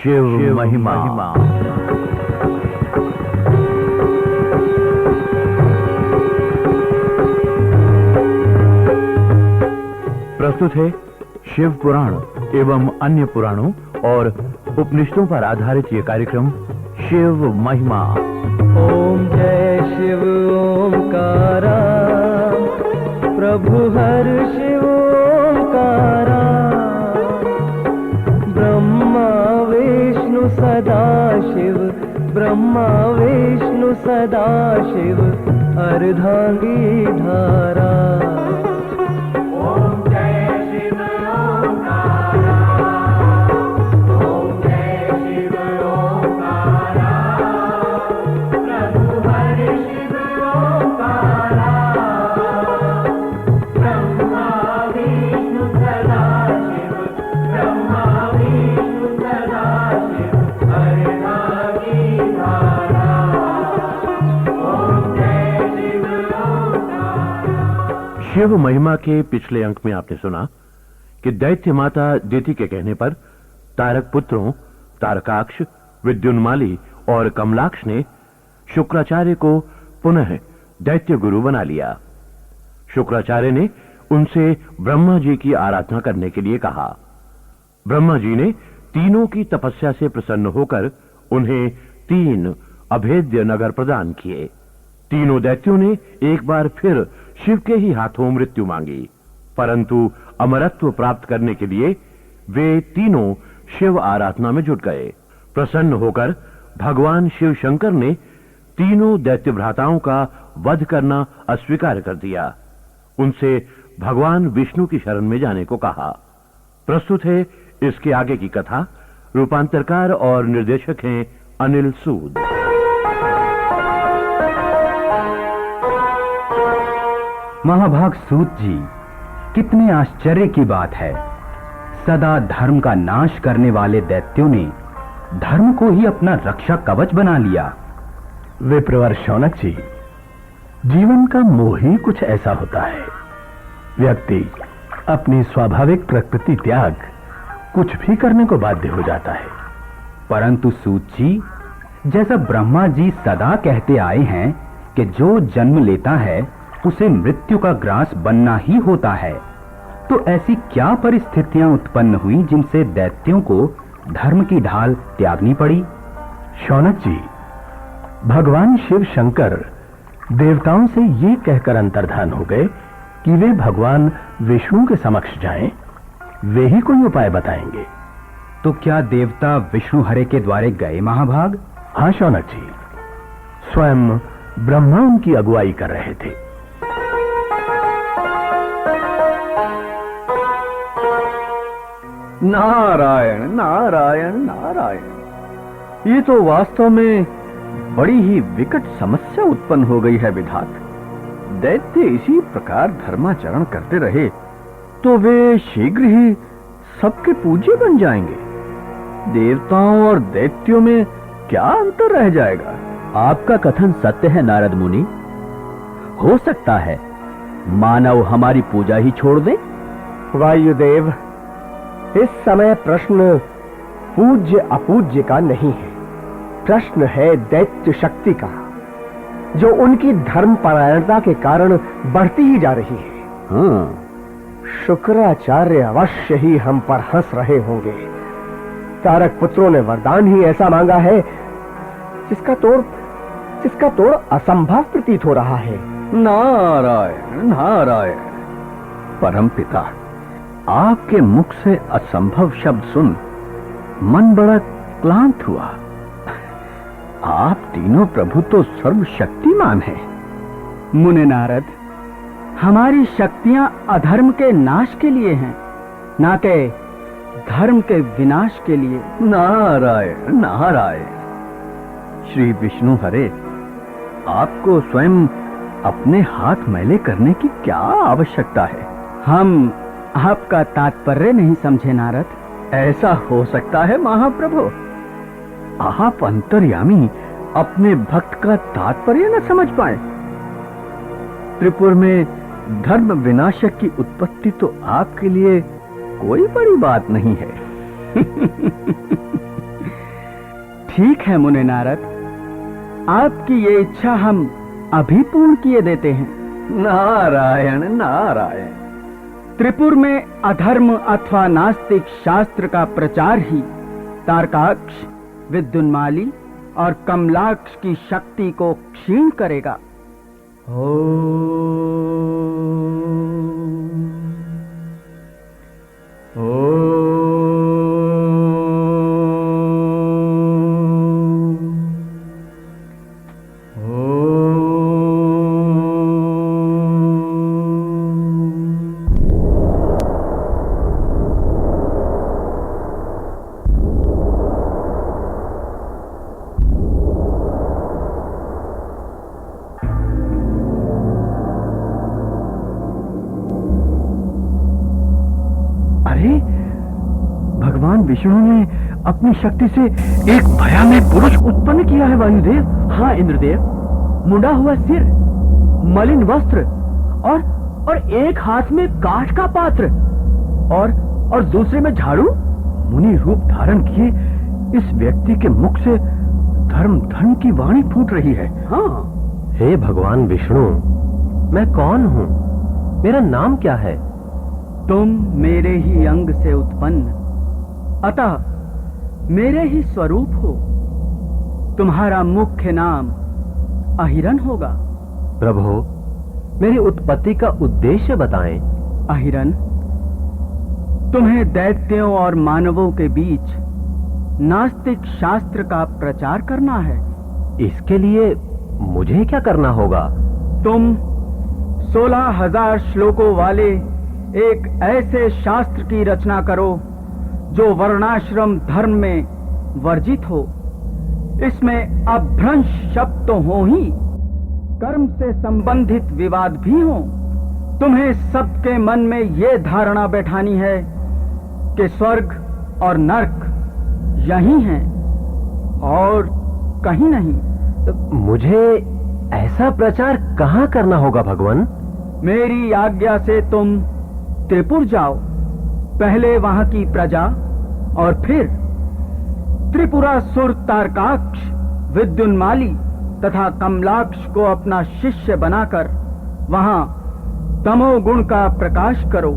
शिव महिमा। प्रस्तुत है शिव पुराण एवं अन्य पुराणों और उपनिषदों पर आधारित ये कार्यक्रम शिव महिमा। ओम जय शिव ओंकारा, प्रभु हर शिव ओंकारा। ब्रह्मा विष्णु सदा शिव, ब्रह्मा विष्णु सदा शिव, अर्धांगी धारा। शिव महिमा के पिछले अंक में आपने सुना कि दैत्य माता दिति के कहने पर तारक पुत्रों तारकाक्ष, विद्युन्माली और कमलाक्ष ने शुक्राचार्य को पुनः दैत्य गुरु बना लिया। शुक्राचार्य ने उनसे ब्रह्मा जी की आराधना करने के लिए कहा। ब्रह्मा जी ने तीनों की तपस्या से प्रसन्न होकर उन्हें 3 अभेद्य नगर प्रदान किए। तीनों दैत्यों ने एक बार फिर शिव के ही हाथों मृत्यु मांगी, परंतु अमरत्व प्राप्त करने के लिए वे तीनों शिव आराधना में जुट गए। प्रसन्न होकर भगवान शिव शंकर ने तीनों दैत्य भ्राताओं का वध करना अस्वीकार कर दिया। उनसे भगवान विष्णु की शरण में जाने को कहा। प्रस्तुत है इसके आगे की कथा। रूपांतरकार और निर्देशक हैं अनिल सूद। महाभाग सूत जी, कितने आश्चर्य की बात है। सदा धर्म का नाश करने वाले दैत्यों ने धर्म को ही अपना रक्षा कवच बना लिया। विप्रवर शौनक जी, जीवन का मोह ही कुछ ऐसा होता है। व्यक्ति अपनी स्वाभाविक प्रकृति त्याग कुछ भी करने को बाध्य हो जाता है। परंतु सूत जी, जैसा ब्रह्मा जी सदा कहते आए हैं कि जो जन्म लेता है उसे मृत्यु का ग्रास बनना ही होता है, तो ऐसी क्या परिस्थितियां उत्पन्न हुई जिनसे दैत्यों को धर्म की ढाल त्यागनी पड़ी? शौनक जी, भगवान शिव शंकर देवताओं से ये कहकर अंतर्धान हो गए कि वे भगवान विष्णु के समक्ष जाएं, वे ही कोई उपाय बताएंगे। तो क्या देवता विष्णु हरे के द्वारे गए महाभाग? हाँ शौनक जी, स्वयं ब्रह्मा उनकी अगुवाई कर रहे थे। नारायण नारायण नारायण। ये तो वास्तव में बड़ी ही विकट समस्या उत्पन्न हो गई है विधाता। दैत्य इसी प्रकार धर्माचरण करते रहे तो वे शीघ्र ही सबके पूज्य बन जाएंगे। देवताओं और दैत्यों में क्या अंतर रह जाएगा? आपका कथन सत्य है नारद मुनि। हो सकता है मानव हमारी पूजा ही छोड़ दे। वायुदेव, इस समय प्रश्न पूज्य अपूज्य का नहीं है। प्रश्न है दैत्य शक्ति का, जो उनकी धर्मपरायणता के कारण बढ़ती ही जा रही है। शुक्राचार्य अवश्य ही हम पर हंस रहे होंगे। तारक पुत्रों ने वरदान ही ऐसा मांगा है जिसका तोड़ असंभव प्रतीत हो रहा है। नारायण नारायण। परमपिता, आपके मुख से असंभव शब्द सुन मन बड़ा क्लांत हुआ। आप तीनों प्रभु तो सर्वशक्तिमान हैं। मुने नारद, हमारी शक्तियां अधर्म के नाश के लिए हैं, ना कि धर्म के विनाश के लिए। नारायण नारायण। श्री विष्णु हरे, आपको स्वयं अपने हाथ मैले करने की क्या आवश्यकता है? हम आपका तात्पर्य नहीं समझे नारद। ऐसा हो सकता है महाप्रभु, आप अंतर्यामी अपने भक्त का तात्पर्य न समझ पाए। त्रिपुर में धर्म विनाशक की उत्पत्ति तो आपके लिए कोई बड़ी बात नहीं है। ठीक है मुने नारद, आपकी ये इच्छा हम अभी पूर्ण किए देते हैं। नारायण नारायण। त्रिपुर में अधर्म अथवा नास्तिक शास्त्र का प्रचार ही तारकाक्ष, विद्युन्माली और कमलाक्ष की शक्ति को क्षीण करेगा। भगवान विष्णु ने अपनी शक्ति से एक भयानक पुरुष उत्पन्न किया है वायुदेव। हाँ इंद्रदेव, मुंडा हुआ सिर, मलिन वस्त्र और एक हाथ में काठ का पात्र और दूसरे में झाड़ू। मुनि रूप धारण किए इस व्यक्ति के मुख से धर्म धर्म की वाणी फूट रही है। हाँ। हे भगवान विष्णु, मैं कौन हूँ? मेरा नाम क्या है? तुम मेरे ही अंग से उत्पन्न, अतः मेरे ही स्वरूप हो। तुम्हारा मुख्य नाम अहिरन होगा। प्रभु, मेरी उत्पत्ति का उद्देश्य बताएं। अहिरन, तुम्हें दैत्यों और मानवों के बीच नास्तिक शास्त्र का प्रचार करना है। इसके लिए मुझे क्या करना होगा? तुम 16,000 श्लोकों वाले एक ऐसे शास्त्र की रचना करो जो वर्णाश्रम धर्म में वर्जित हो। इसमें अभ्रंश शब्द तो हो ही, कर्म से संबंधित विवाद भी हो। तुम्हें सबके मन में ये धारणा बैठानी है कि स्वर्ग और नर्क यही हैं और कहीं नहीं। मुझे ऐसा प्रचार कहाँ करना होगा भगवान? मेरी आज्ञा से तुम त्रिपुर जाओ, पहले वहां की प्रजा और फिर त्रिपुरासुर तारकाक्ष, विद्युन्माली तथा कमलाक्ष को अपना शिष्य बनाकर वहां तमोगुण का प्रकाश करो।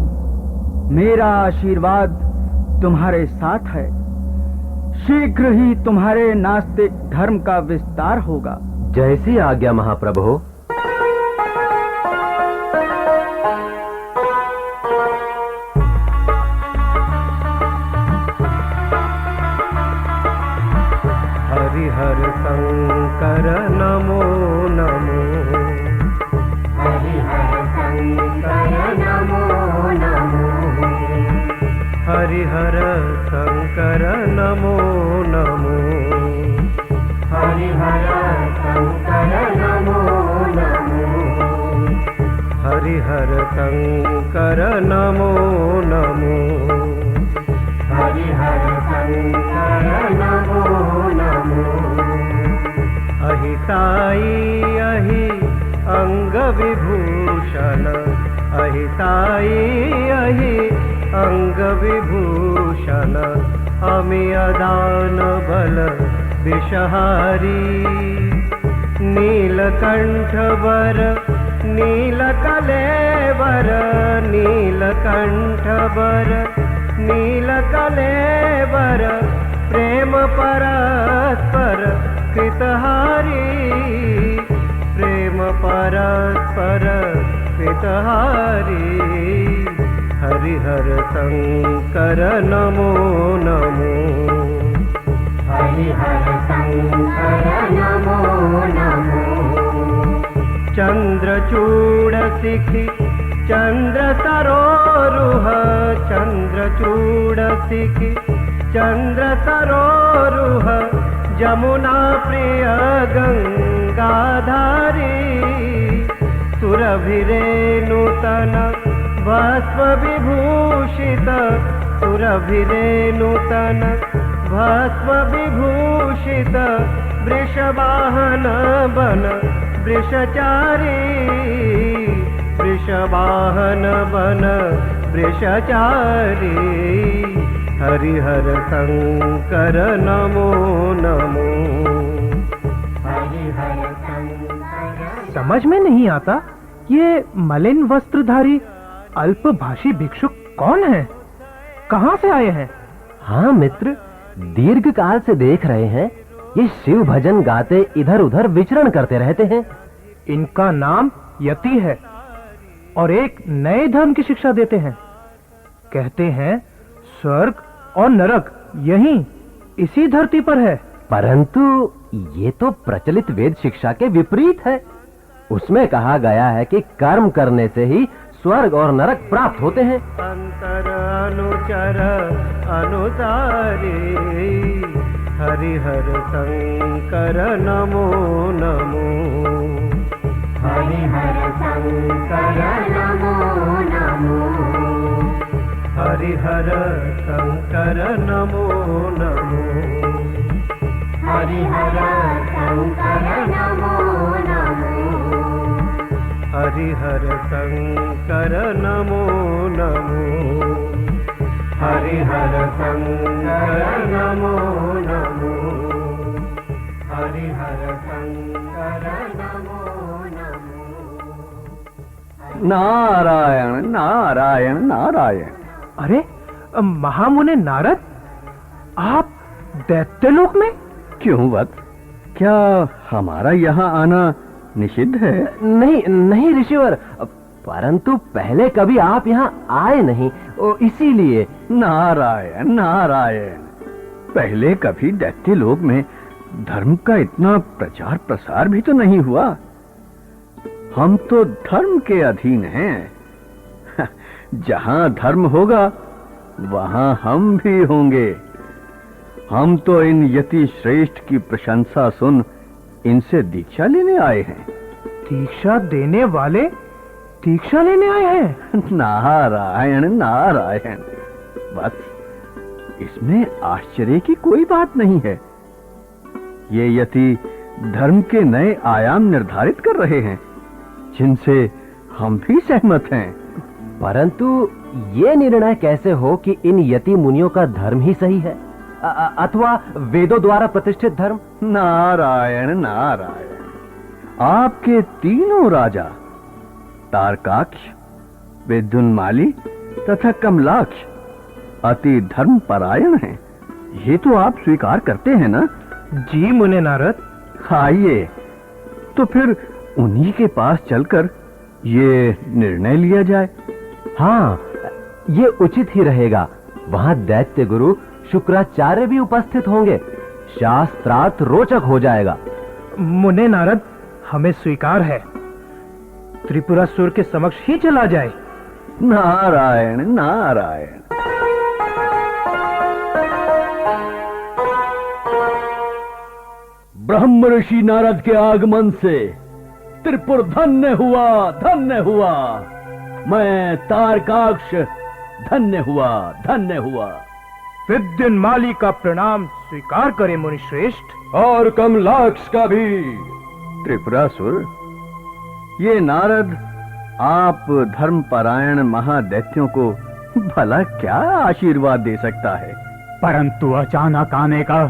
मेरा आशीर्वाद तुम्हारे साथ है। शीघ्र ही तुम्हारे नास्तिक धर्म का विस्तार होगा। जैसी आज्ञा महाप्रभु। हरिहर शंकर नमो नमो, हरिहर शंकर नमो नमो, हरिहर शंकर नमो नमो, हरिहर शंकर नमो नमो, हरिहर शंकर नमो नमो, हरिहर शंकर नमो नमो। अहि साई अहि अंग विभूषण, अहि साई अहि अंग विभूषण, अमियदान बल विषहारी, नीलकंठ वर नीलकलेवर, नीलकंठ वर नीलकलेवर, प्रेम परस्पर कृतहारी, प्रेम परस्पर कृतहारी। हरिहर शंकर नमो नमो, हरिहर शंकर नमो नमो। चंद्रचूड़ शिखि चंद्र सरोरुह, चंद्रचूड़ शिखि चंद्र सरोरुह, जमुना प्रिय गंगाधारी, सुरभिरेणुतन भस्म विभूषित, सुरभिरेणुतन भस्म विभूषित, वृषवाहन बन वृषचारी, वृषवाहन बन वृषचारी। हरिहर शंकर नमो नमो, समझ में नहीं आता, ये मलिन वस्त्रधारी अल्पभाषी भिक्षुक कौन है? कहाँ से आए हैं? हाँ मित्र, दीर्घ काल से देख रहे हैं, ये शिव भजन गाते इधर उधर विचरण करते रहते हैं। इनका नाम यति है और एक नए धर्म की शिक्षा देते हैं। कहते हैं स्वर्ग और नरक यहीं इसी धरती पर है। परंतु ये तो प्रचलित वेद शिक्षा के विपरीत है। उसमें कहा गया है कि कर्म करने से ही स्वर्ग और नरक प्राप्त होते हैं। अंतर अनुचर अनुसारी हरिहर शंकर नमो नमो। हरिहर शंकर नमो नमो। हरिहर शंकर नमो नमो। हरिहर शंकर नमो नमो। हरिहर शंकर नमो नमो। हरिहर शंकर नमो नमो। हरिहर शंकर नमो नमो। नारायण नारायण नारायण। अरे महामुने नारद, आप दैत्यलोक में? क्यों वत्स, क्या हमारा यहाँ आना निषिद्ध है? नहीं नहीं ऋषिवर, परंतु पहले कभी आप यहाँ आए नहीं, इसीलिए। नारायण नारायण, पहले कभी दैत्यलोक में धर्म का इतना प्रचार प्रसार भी तो नहीं हुआ। हम तो धर्म के अधीन हैं। जहां धर्म होगा वहां हम भी होंगे। हम तो इन यति श्रेष्ठ की प्रशंसा सुन इनसे दीक्षा लेने आए हैं। दीक्षा देने वाले दीक्षा लेने आए हैं? नारायण नारायण, बस इसमें आश्चर्य की कोई बात नहीं है। ये यति धर्म के नए आयाम निर्धारित कर रहे हैं, जिनसे हम भी सहमत हैं। परंतु ये निर्णय कैसे हो कि इन यति मुनियों का धर्म ही सही है अथवा वेदों द्वारा प्रतिष्ठित धर्म? नारायण नारायण, आपके तीनों राजा तारकाक्ष, विद्युन्माली तथा कमलाक्ष अति धर्म परायण हैं। ये तो आप स्वीकार करते हैं ना? जी मुने नारद। आइए तो फिर उन्हीं के पास चलकर ये निर्णय लिया जाए। हाँ, ये उचित ही रहेगा। वहां दैत्य गुरु शुक्राचार्य भी उपस्थित होंगे। शास्त्रार्थ रोचक हो जाएगा। मुने नारद, हमें स्वीकार है। त्रिपुरासुर के समक्ष ही चला जाए। नारायण नारायण। ब्रह्म ऋषि नारद के आगमन से त्रिपुर धन्य हुआ, धन्य हुआ। मैं तारकाक्ष धन्य हुआ, धन्य हुआ। विद्युन्माली का प्रणाम स्वीकार करें मुनिश्रेष्ठ। और कमलाक्ष का भी। त्रिपुरासुर, ये नारद आप धर्मपरायण महादैत्यों को भला क्या आशीर्वाद दे सकता है? परंतु अचानक आने का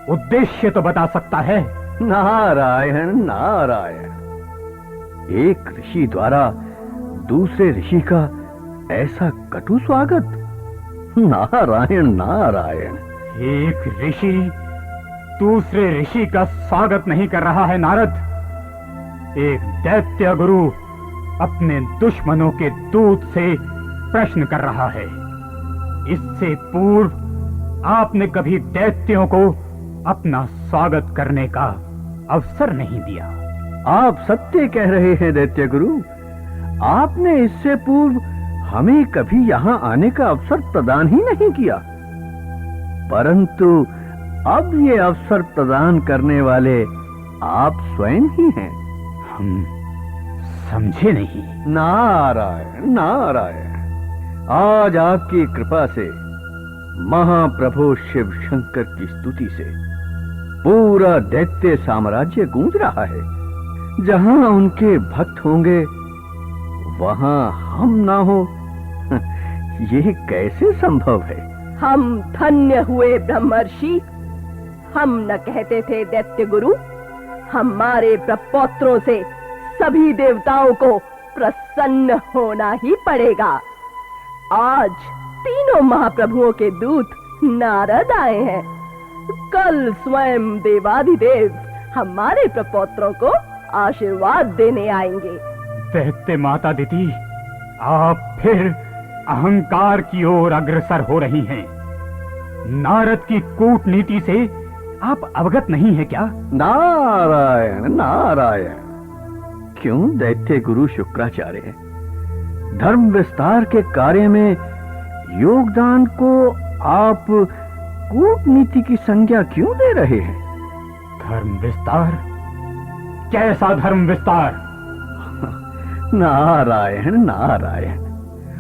उद्देश्य तो बता सकता है। नारायण नारायण, एक ऋषि द्वारा दूसरे ऋषि का ऐसा कटु स्वागत? नारायण नारायण। एक ऋषि दूसरे ऋषि का स्वागत नहीं कर रहा है नारद। एक दैत्य गुरु अपने दुश्मनों के दूत से प्रश्न कर रहा है। इससे पूर्व आपने कभी दैत्यों को अपना स्वागत करने का अवसर नहीं दिया। आप सत्य कह रहे हैं दैत्य गुरु। आपने इससे पूर्व हमें कभी यहाँ आने का अवसर प्रदान ही नहीं किया, परंतु अब ये अवसर प्रदान करने वाले आप स्वयं ही हैं। हम समझे नहीं। नारायण नारायण, आज आपकी कृपा से, महाप्रभु शिव शंकर की स्तुति से पूरा दैत्य साम्राज्य गूंज रहा है। जहां उनके भक्त होंगे वहां हम ना हो, ये कैसे संभव है? हम धन्य हुए ब्रह्मर्षि। हम न कहते थे दैत्य गुरु, हमारे प्रपौत्रों से सभी देवताओं को प्रसन्न होना ही पड़ेगा। आज तीनों महाप्रभुओं के दूत नारद आए हैं। कल स्वयं देवाधिदेव हमारे प्रपौत्रों को आशीर्वाद देने आएंगे। दैत्य माता दीदी, आप फिर अहंकार की ओर अग्रसर हो रही हैं। नारद की कूटनीति से आप अवगत नहीं है क्या? नारायण नारायण। क्यों दैत्य गुरु शुक्राचार्य, धर्म विस्तार के कार्य में योगदान को आप कूटनीति की संज्ञा क्यों दे रहे हैं? धर्म विस्तार? कैसा धर्म विस्तार? नारायण नारायण,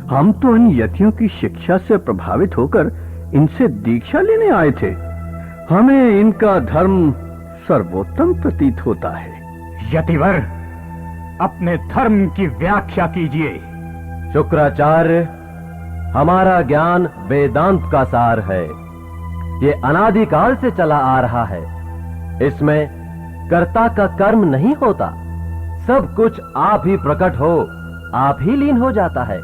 हम तो इन यतियों की शिक्षा से प्रभावित होकर इनसे दीक्षा लेने आए थे। हमें इनका धर्म सर्वोत्तम प्रतीत होता है। यतिवर, अपने धर्म की व्याख्या कीजिए। शुक्राचार्य, हमारा ज्ञान वेदांत का सार है। ये अनादिकाल से चला आ रहा है। इसमें कर्ता का कर्म नहीं होता। सब कुछ आप ही प्रकट हो, आप ही लीन हो जाता है।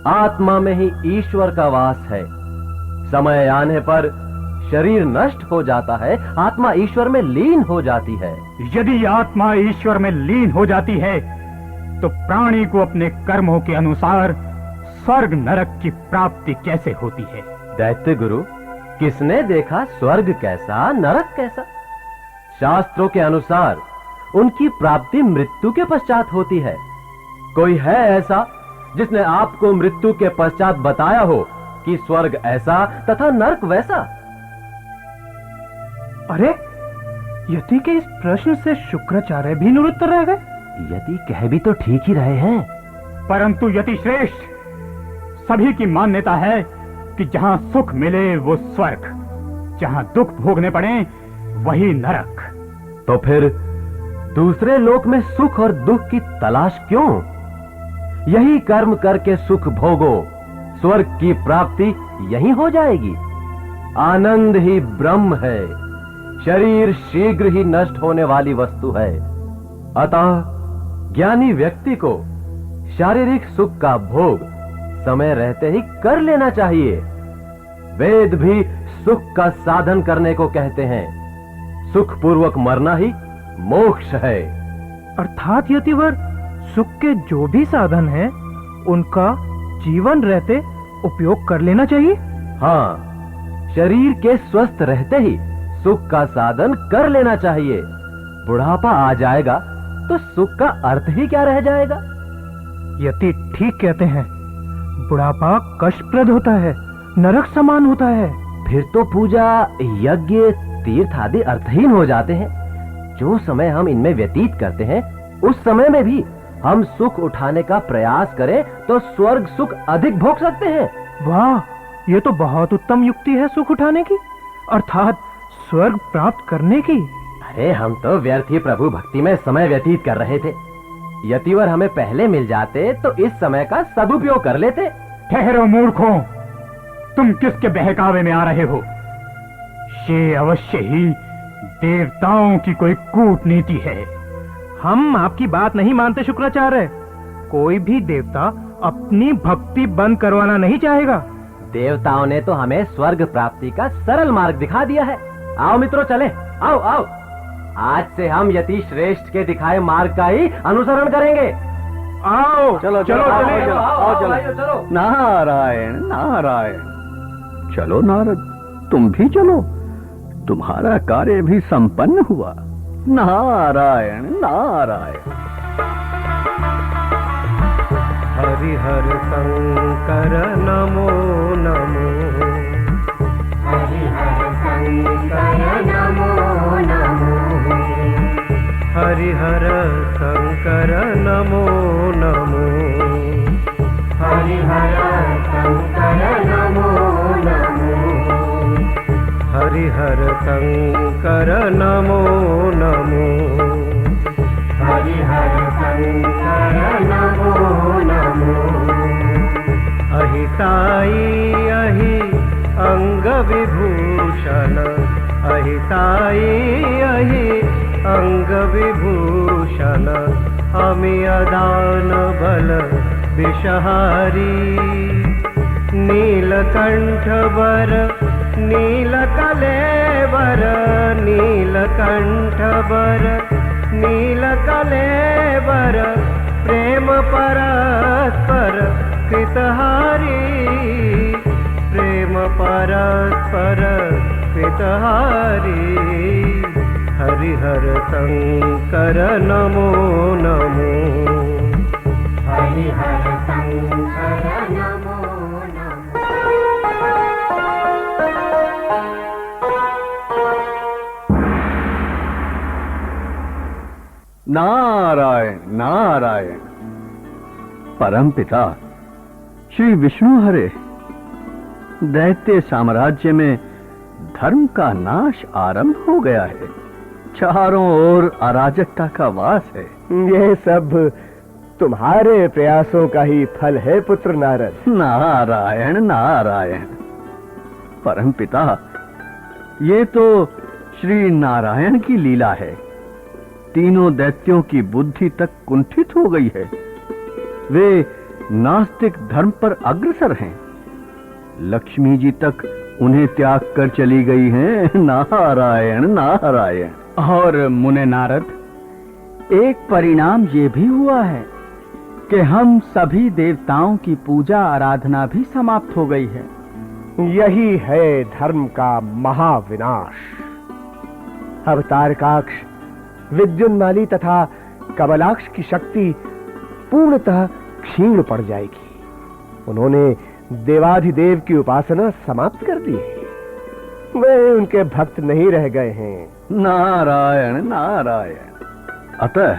आत्मा में ही ईश्वर का वास है। समय आने पर शरीर नष्ट हो जाता है, आत्मा ईश्वर में लीन हो जाती है। यदि आत्मा ईश्वर में लीन हो जाती है तो प्राणी को अपने कर्मों के अनुसार स्वर्ग नरक की प्राप्ति कैसे होती है? दैत्य गुरु, किसने देखा स्वर्ग कैसा, नरक कैसा? शास्त्रों के अनुसार उनकी प्राप्ति मृत्यु के पश्चात होती है। कोई है ऐसा जिसने आपको मृत्यु के पश्चात बताया हो कि स्वर्ग ऐसा तथा नरक वैसा? अरे, यति के इस प्रश्न से शुक्राचार्य भी निरुत्तर रह गए। यति कह भी तो ठीक ही रहे हैं। परंतु यति श्रेष्ठ, सभी की मान्यता है कि जहां सुख मिले वो स्वर्ग, जहां दुख भोगने पड़े वही नरक। तो फिर दूसरे लोक में सुख और दुख की तलाश क्यों? यही कर्म करके सुख भोगो, स्वर्ग की प्राप्ति यही हो जाएगी। आनंद ही ब्रह्म है। शरीर शीघ्र ही नष्ट होने वाली वस्तु है। अतः ज्ञानी व्यक्ति को शारीरिक सुख का भोग समय रहते ही कर लेना चाहिए। वेद भी सुख का साधन करने को कहते हैं। सुख पूर्वक मरना ही मोक्ष है। अर्थात यतिवर, सुख के जो भी साधन हैं, उनका जीवन रहते उपयोग कर लेना चाहिए। हाँ, शरीर के स्वस्थ रहते ही सुख का साधन कर लेना चाहिए। बुढ़ापा आ जाएगा तो सुख का अर्थ ही क्या रह जाएगा? यति ठीक कहते हैं। बुढ़ापा कष्टप्रद होता है, नरक समान होता है। फिर तो पूजा, यज्ञ, तीर्थ आदि अर्थहीन हो जाते हैं। जो समय हम इनमें व्यतीत करते हैं, उस समय में भी हम सुख उठाने का प्रयास करें तो स्वर्ग सुख अधिक भोग सकते हैं। वाह, ये तो बहुत उत्तम युक्ति है सुख उठाने की, अर्थात स्वर्ग प्राप्त करने की। अरे, हम तो व्यर्थ ही प्रभु भक्ति में समय व्यतीत कर रहे थे। यतिवर हमें पहले मिल जाते तो इस समय का सदुपयोग कर लेते। ठहरो मूर्खों, तुम किसके बहकावे में आ रहे हो? ये अवश्य ही देवताओं की कोई कूटनीति है। हम आपकी बात नहीं मानते शुक्राचार्य। कोई भी देवता अपनी भक्ति बंद करवाना नहीं चाहेगा। देवताओं ने तो हमें स्वर्ग प्राप्ति का सरल मार्ग दिखा दिया है। आओ मित्रों, चले, आओ आओ। आज से हम यति श्रेष्ठ के दिखाए मार्ग का ही अनुसरण करेंगे। आओ, चलो चलो, आओ, चलो, चलो। नारायण नारायण। चलो नारद, तुम भी चलो, तुम्हारा कार्य भी संपन्न हुआ। नारायण नारायण। हरिहर शंकर नमो नमो। हरिहर शंकर नमो नमो। हरिहर शंकर नमो नमो। हरिहर शंकर नमो नमो। हरिहर शंकर नमो नमो। हरिहर शंकर नमो नमो। अहिताई अहि अंग विभूषण। अहिताई अहि अंग विभूषण। अमियदान बल विषहारी नीलकंठ बर नीलकलेवर नीलकंठ बर नीलकलेवर प्रेम परस्पर कृतहारी प्रेम परस्पर कृतहारी हरिहर शंकर नमो नमो हरिहर शंकर नमो नमो। नारायण नारायण। परमपिता श्री विष्णु हरे, दैत्य साम्राज्य में धर्म का नाश आरंभ हो गया है। चारों ओर अराजकता का वास है। यह सब तुम्हारे प्रयासों का ही फल है पुत्र नारद। नारायण नारायण। परमपिता, ये तो श्री नारायण की लीला है। तीनों दैत्यों की बुद्धि तक कुंठित हो गई है। वे नास्तिक धर्म पर अग्रसर हैं। लक्ष्मी जी तक उन्हें त्याग कर चली गई हैं। नारायण नारायण। और मुने नारद, एक परिणाम ये भी हुआ है कि हम सभी देवताओं की पूजा आराधना भी समाप्त हो गई है। यही है धर्म का महाविनाश। अब तारकाक्ष, विद्युन्माली तथा कमलाक्ष की शक्ति पूर्णतः क्षीण पड़ जाएगी। उन्होंने देवाधिदेव की उपासना समाप्त कर दी है। वे उनके भक्त नहीं रह गए हैं। नारायण नारायण। अतः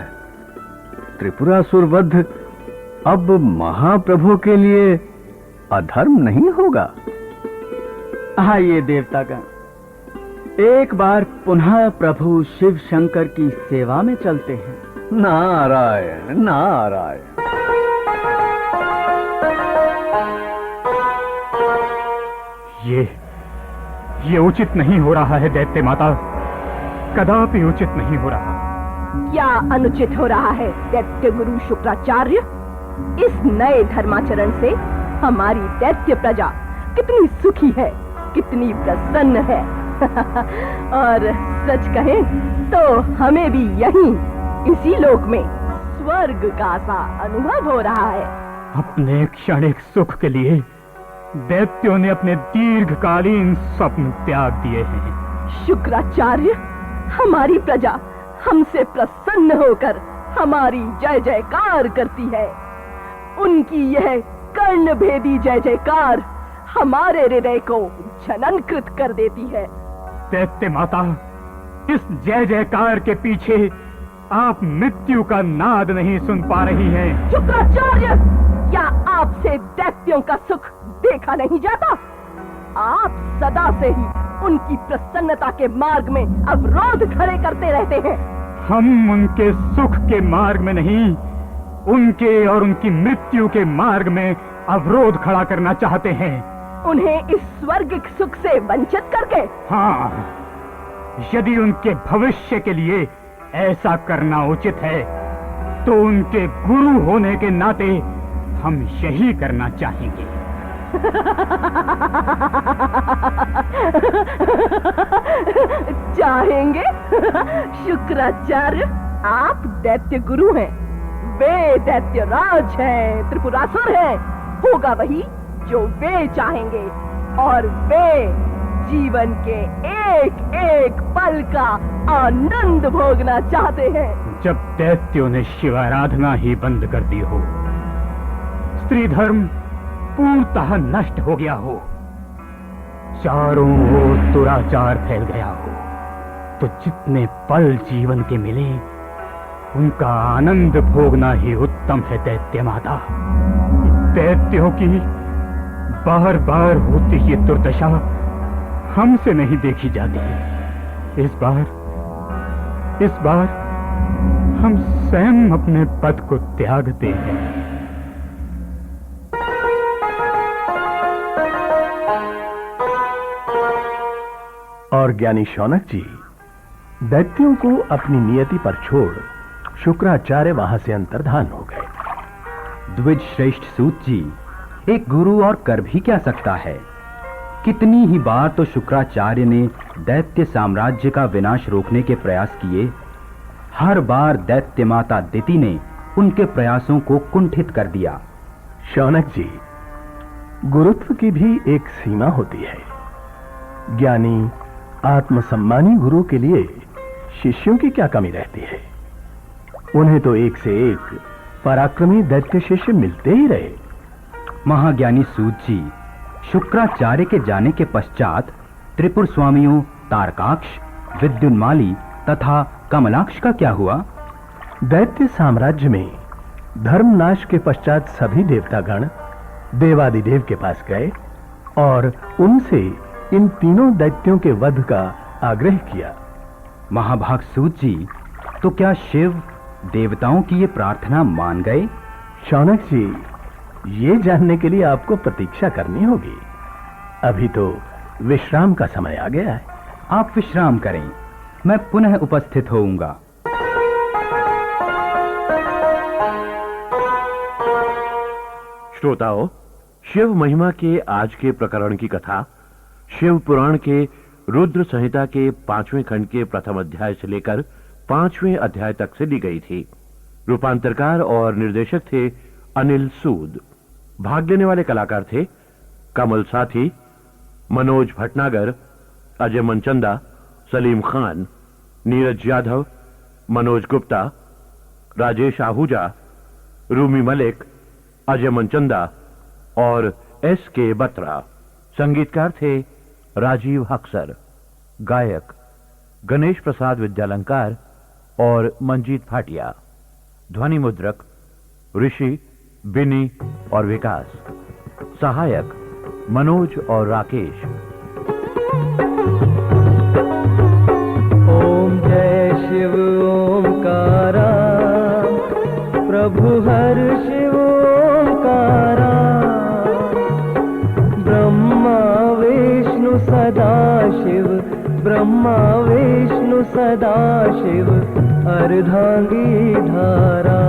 त्रिपुरासुर वध अब महाप्रभु के लिए अधर्म नहीं होगा। आइए देवतागण, एक बार पुनः प्रभु शिव शंकर की सेवा में चलते हैं। नारायण नारायण। ये उचित नहीं हो रहा है दैत्य माता, कदापि उचित नहीं हो रहा। क्या अनुचित हो रहा है दैत्य गुरु शुक्राचार्य? इस नए धर्माचरण से हमारी दैत्य प्रजा कितनी सुखी है, कितनी प्रसन्न है। और सच कहें तो हमें भी यहीं इसी लोक में स्वर्ग का सा अनुभव हो रहा है। अपने क्षणिक सुख के लिए दैत्यों ने अपने दीर्घकालीन स्वप्न त्याग दिए हैं। शुक्राचार्य, हमारी प्रजा हमसे प्रसन्न होकर हमारी जय जयकार करती है। उनकी यह कर्णभेदी जय जयकार हमारे हृदय को जननकृत कर देती है। दैत्य माता, इस जय जयकार के पीछे आप मृत्यु का नाद नहीं सुन पा रही हैं। शुक्राचार्य, क्या आपसे दैत्यों का सुख देखा नहीं जाता? आप सदा से ही उनकी प्रसन्नता के मार्ग में अवरोध खड़े करते रहते हैं। हम उनके सुख के मार्ग में नहीं, उनके और उनकी मृत्यु के मार्ग में अवरोध खड़ा करना चाहते हैं। उन्हें इस स्वर्गिक सुख से वंचित करके? हाँ, यदि उनके भविष्य के लिए ऐसा करना उचित है तो उनके गुरु होने के नाते हम यही करना चाहेंगे। चाहेंगे? शुक्राचार्य, आप दैत्य गुरु हैं, वे दैत्य राज हैं, त्रिपुरासुर हैं। होगा वही जो वे चाहेंगे, और वे जीवन के एक एक पल का आनंद भोगना चाहते हैं। जब दैत्यों ने शिवाराधना ही बंद कर दी हो, स्त्री धर्म पूर्णतः नष्ट हो गया हो, चारों ओर दुराचार फैल गया हो, तो जितने पल जीवन के मिले उनका आनंद भोगना ही उत्तम है दैत्य माता। दैत्यों की बार बार होती ये दुर्दशा हमसे नहीं देखी जाती। इस बार हम स्वयं अपने पद को त्यागते हैं। और ज्ञानी शौनक जी, दैत्यों को अपनी नियति पर छोड़ शुक्राचार्य वहां से अंतर्धान हो गए। द्विज श्रेष्ठ सूत जी, एक गुरु और कर भी क्या सकता है? कितनी ही बार तो शुक्राचार्य ने दैत्य साम्राज्य का विनाश रोकने के प्रयास किए, हर बार दैत्य माता दिति ने उनके प्रयासों को कुंठित कर दिया। शौनक जी, गुरुत्व की भी एक सीमा होती है। ज्ञानी आत्मसम्मानी गुरु के लिए शिष्यों की क्या कमी रहती है? उन्हें तो एक से एक पराक्रमी दैत्य शिष्य मिलते ही रहे। महाज्ञानी सूत जी, शुक्राचार्य के जाने के पश्चात त्रिपुर स्वामियों तारकाक्ष, विद्युन्माली तथा कमलाक्ष का क्या हुआ? दैत्य साम्राज्य में धर्मनाश के पश्चात सभी देवतागण देवादिदेव के पास गए और उनसे इन तीनों दैत्यों के वध का आग्रह किया। महाभाग सूत जी, तो क्या शिव देवताओं की ये प्रार्थना मान गए? शौनक जी, ये जानने के लिए आपको प्रतीक्षा करनी होगी। अभी तो विश्राम का समय आ गया है। आप विश्राम करें, मैं पुनः उपस्थित होऊंगा। श्रोताओं, शिव महिमा के आज के प्रकरण की कथा शिव पुराण के रुद्र संहिता के 5वें खंड के प्रथम अध्याय से लेकर 5वें अध्याय तक से ली गई थी। रूपांतरकार और निर्देशक थे अनिल सूद। भाग लेने वाले कलाकार थे कमल साथी, मनोज भटनागर, अजय मनचंदा, सलीम खान, नीरज यादव, मनोज गुप्ता, राजेश आहूजा, रूमी मलिक, अजय मनचंदा और एस के बत्रा। संगीतकार थे राजीव हक्सर। गायक गणेश प्रसाद विद्यालंकार और मंजीत भाटिया। ध्वनि मुद्रक ऋषि, बिनी और विकास। सहायक मनोज और राकेश। ओम जय शिव ओमकारा, प्रभु हर शिव ओमकारा। ब्रह्मा विष्णु सदा शिव, ब्रह्मा विष्णु सदा शिव, अर्धांगी धारा।